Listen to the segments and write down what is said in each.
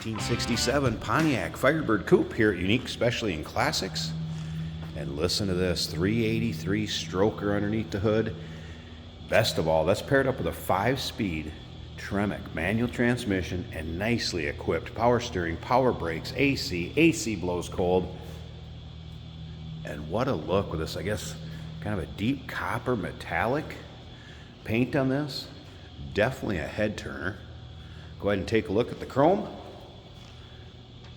1967 Pontiac Firebird Coupe here at Unique, especially in classics. And listen to this, 383 stroker underneath the hood. Best of all, that's paired up with a 5-speed Tremec manual transmission and nicely equipped power steering, power brakes, AC blows cold. And what a look with this, I guess, kind of a deep copper metallic paint on this. Definitely a head turner. Go ahead and take a look at the chrome.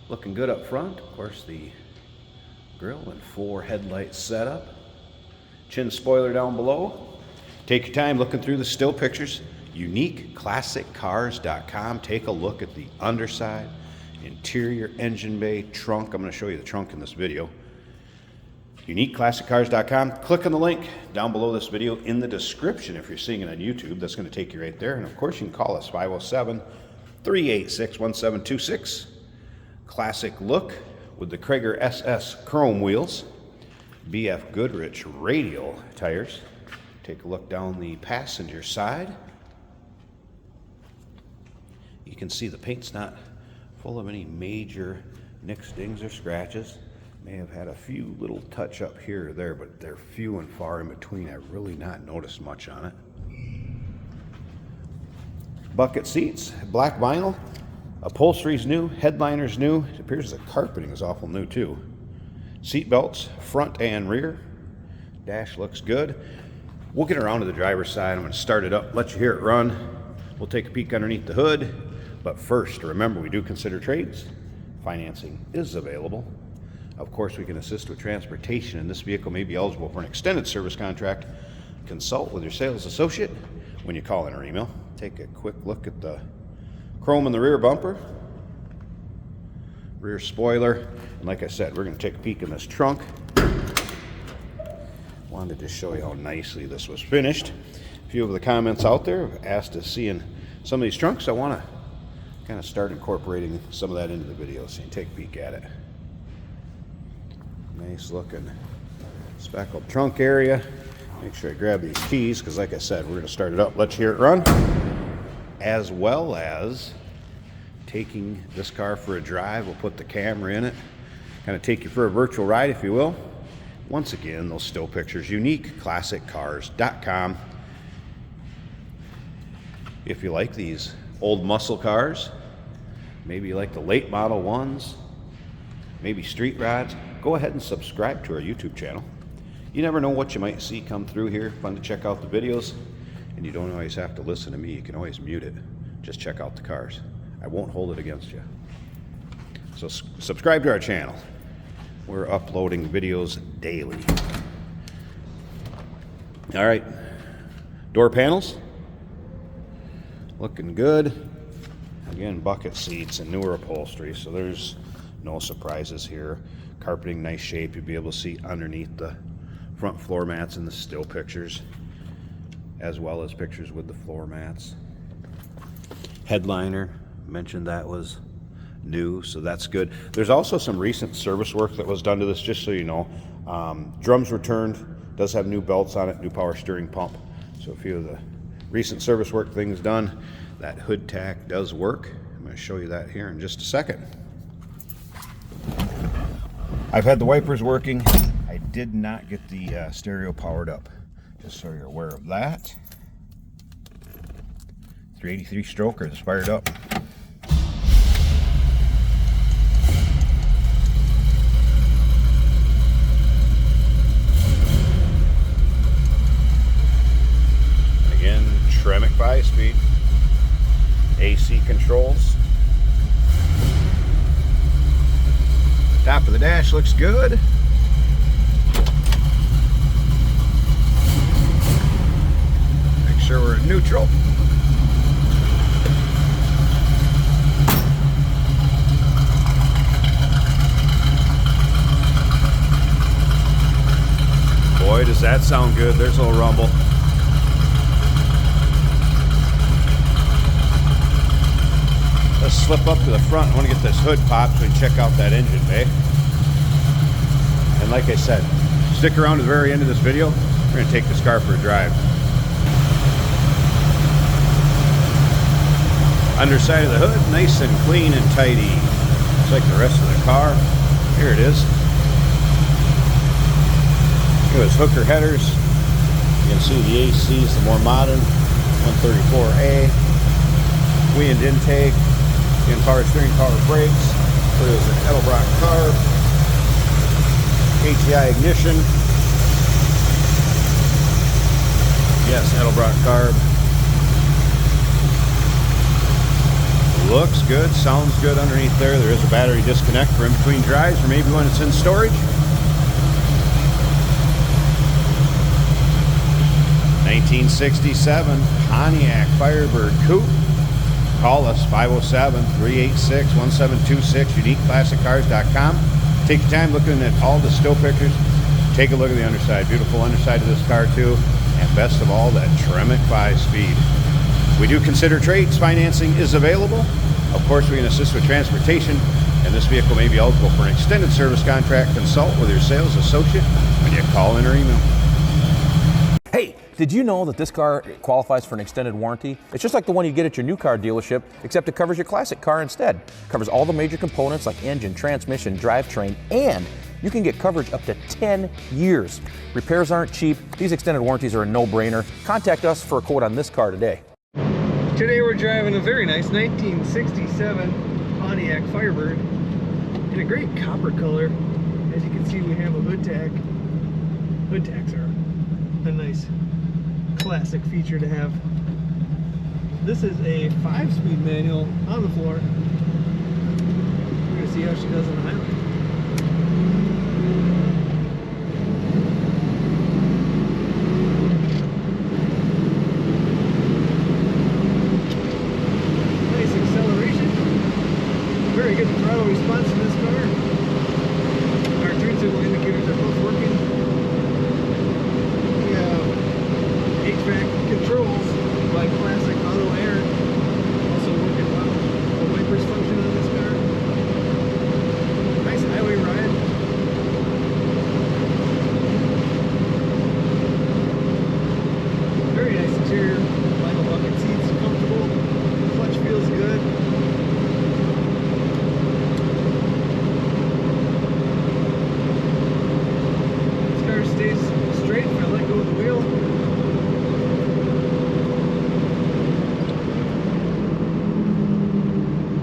Looking good up front. Of course, the grille and 4 headlight setup. Chin spoiler down below. Take your time looking through the still pictures. UniqueClassicCars.com. Take a look at the underside, interior, engine bay, trunk. I'm going to show you the trunk in this video. UniqueClassicCars.com. Click on the link down below this video in the description if you're seeing it on YouTube. That's going to take you right there. And of course, you can call us 507-386-1726. Classic look with the Krager SS chrome wheels, BF Goodrich radial tires. Take a look down the passenger side. You can see the paint's not full of any major nicks, dings, or scratches. May have had a few little touch up here or there, but they're few and far in between. I've really not noticed much on it. Bucket seats, black vinyl. Upholstery's new, headliner's new. It appears the carpeting is awful new too. Seat belts, front and rear. Dash looks good. We'll get around to the driver's side. I'm going to start it up, let you hear it run. We'll take a peek underneath the hood. But first, remember, we do consider trades. Financing is available. Of course, we can assist with transportation, and this vehicle may be eligible for an extended service contract. Consult with your sales associate when you call in or email. Take a quick look at the chrome in the rear bumper, rear spoiler, and like I said, we're going to take a peek in this trunk. Wanted to show you how nicely this was finished. A few of the comments out there have asked to see in some of these trunks. I want to kind of start incorporating some of that into the video so you can take a peek at it. Nice looking speckled trunk area. Make sure I grab these keys because like I said, we're going to start it up, let you hear it run, as well as taking this car for a drive. We'll put the camera in it, kind of take you for a virtual ride, if you will. Once again, those still pictures, UniqueClassicCars.com. If you like these old muscle cars, maybe you like the late model ones, maybe street rods, go ahead and subscribe to our YouTube channel. You never know what you might see come through here. Fun to check out the videos. And you don't always have to listen to me. You can always mute it. Just check out the cars. I won't hold it against you. So subscribe to our channel. We're uploading videos daily. All right. Door panels. Looking good. Again, bucket seats and newer upholstery. So there's no surprises here. Carpeting, nice shape. You'll be able to see underneath the front floor mats in the still pictures, as well as pictures with the floor mats. Headliner, mentioned that was new, so that's good. There's also some recent service work that was done to this, just so you know. Drums returned, does have new belts on it, new power steering pump. So a few of the recent service work things done. That hood tack does work. I'm going to show you that here in just a second. I've had the wipers working. I did not get the stereo powered up, just so you're aware of that. 383 stroker is fired up. Again, Tremec 5-speed. AC controls. Top of the dash looks good. Make sure we're in neutral. Boy, does that sound good. There's a little rumble. Let's slip up to the front. I want to get this hood popped so we can check out that engine bay. And like I said, stick around to the very end of this video. We're going to take this car for a drive. Underside of the hood, nice and clean and tidy. Just like the rest of the car. Here it is. It was hooker headers. You can see the AC is the more modern 134A. Wind intake. Again, power steering, power brakes. There's an Edelbrock carb. HEI ignition. Yes, Edelbrock carb. Looks good, sounds good underneath there. There is a battery disconnect for in between drives or maybe when it's in storage. 1967 Pontiac Firebird Coupe. Call us 507-386-1726, uniqueclassiccars.com. Take your time looking at all the still pictures. Take a look at the underside. Beautiful underside of this car too. And best of all, that Tremec 5-speed. We do consider trades. Financing is available. Of course, we can assist with transportation, and this vehicle may be eligible for an extended service contract. Consult with your sales associate when you call in or email. Hey, did you know that this car qualifies for an extended warranty? It's just like the one you get at your new car dealership, except it covers your classic car instead. It covers all the major components like engine, transmission, drivetrain, and you can get coverage up to 10 years. Repairs aren't cheap. These extended warranties are a no-brainer. Contact us for a quote on this car today. Today we're driving a very nice 1967 Pontiac Firebird in a great copper color. As you can see, we have a hood tag. Hood tags are a nice classic feature to have. This is a 5-speed manual on the floor. We're going to see how she does on the highway. Very good throttle response in this car. Our turn signal indicators are both working. We have HVAC controls by Classic Auto Air, also working well. The wipers function on this car. Nice highway ride. Very nice interior. Vinyl bucket seats, comfortable. Clutch feels good. Stays straight if I let go of the wheel.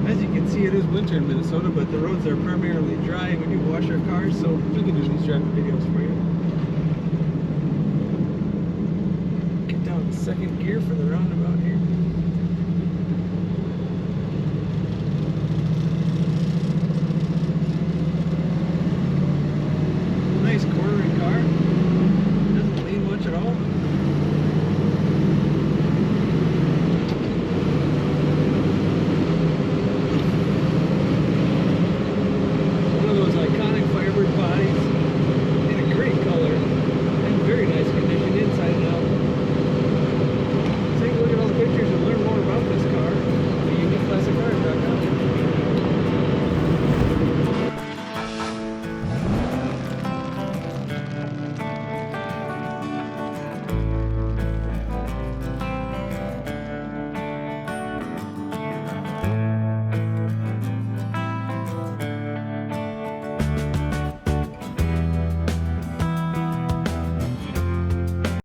As you can see, it is winter in Minnesota, but the roads are primarily dry. We do wash our cars, so we can do these driving videos for you. Get down to second gear for the roundabout here.